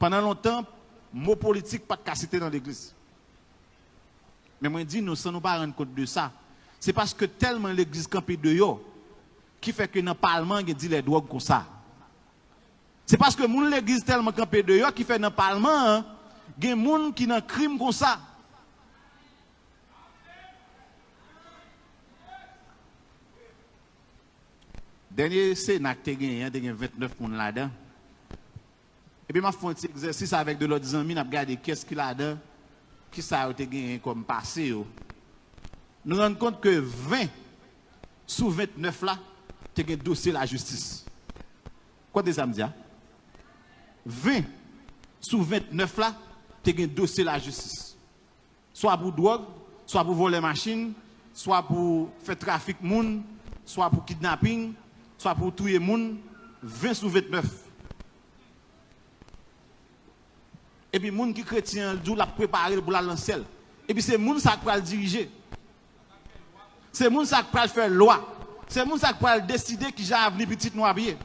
Pendant longtemps, mot politique pas de cité dans l'église. Mais moi, je dis, nous ne nous pas rendre compte de ça. C'est parce que tellement l'église campée de yo, qui fait que dans le Parlement, il dit les drogues comme ça. C'est parce que l'église tellement campée de yo, qui fait dans le Parlement, il y a des gens qui ont un crime comme ça. Dernier Sénat, il y a 29 personnes là-dedans. Et puis, je fais un petit exercice avec de l'autre amis, je regarde qu'est-ce qu'il y a là-dedans, qui ça a gagné comme passé. Nous nous rendons compte que 20 sur 29 là, tu as un dossier de la justice. Quoi des amis? 20 sur 29 là, tu as un dossier de la justice. Soit pour drogue, soit pour voler machine, soit pour faire trafic moun, soit pour kidnapping, soit pour tuer moun, 20 sur 29. Et puis, les gens qui chrétien, ils la préparé pour la lancer. Et puis, c'est les gens qui va le diriger. C'est les gens qui va faire loi. C'est les gens qui va décider qui j'ai avenir petit noir bien.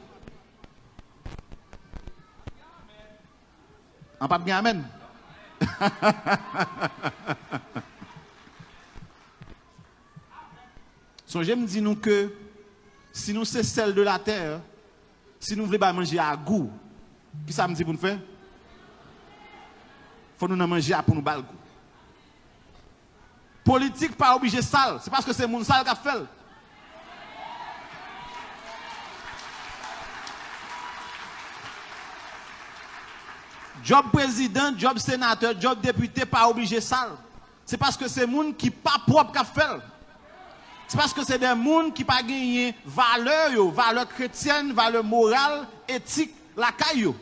On pas bien amen. Songez me dit nous que si nous sommes celle de la terre, si nous voulons manger à goût, qui ça me dit pour nous faire? Faut nous manger pour nous balgo. Politique pas obligé sale, c'est parce que c'est mon sale qui a fait. Job président, job sénateur, job député pas obligé sale. C'est parce que c'est moun qui pas propre qui a fait. C'est parce que c'est des gens qui pas gagné valeur chrétienne, valeur morale, éthique, la caillou.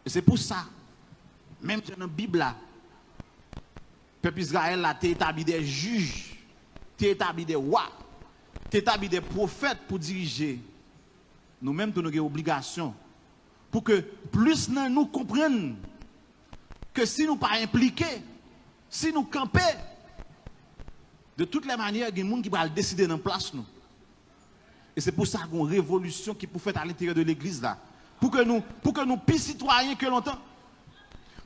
Et c'est pour ça. Même dans la Bible, le peuple Israël a établi des juges, établi des rois, établi des prophètes pour diriger. Nous-mêmes, nous avons une obligation pour que plus nous comprenions que si nous ne sommes pas impliqués, si nous campons, de toutes les manières, il y a des gens qui vont décider dans la place. Nous. Et c'est pour ça qu'il y a une révolution qui peut faire à l'intérieur de l'église. Pour que nous plus citoyens que longtemps.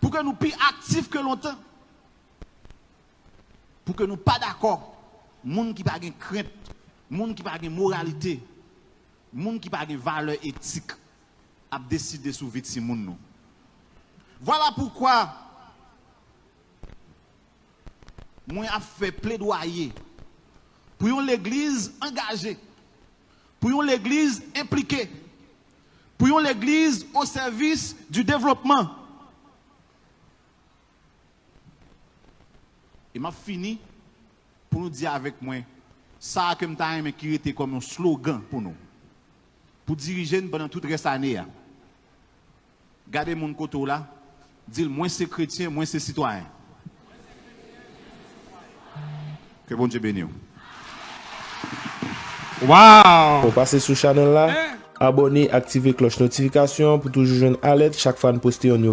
Pour que nous plus actifs que longtemps. Pour que nous pas d'accord. Moun qui pas de crainte, moun qui pas de moralité, moun qui pas de valeur éthique a décidé sur vie de moun nous. Voilà pourquoi moi a fait plaidoyer pour l'église engagée, pour l'église impliquée, pour l'église au service du développement. Et m'a fini pour nous dire avec moi, ça que je qui était comme un slogan pour nous. Pour diriger pendant toute reste année. Gardez mon côté là, dites moi c'est chrétien, moi c'est citoyen. Que bon Dieu bénisse. Wow! Pour passer sur le channel là, abonnez, activez cloche notification pour toujours une alerte chaque fois que nous postons une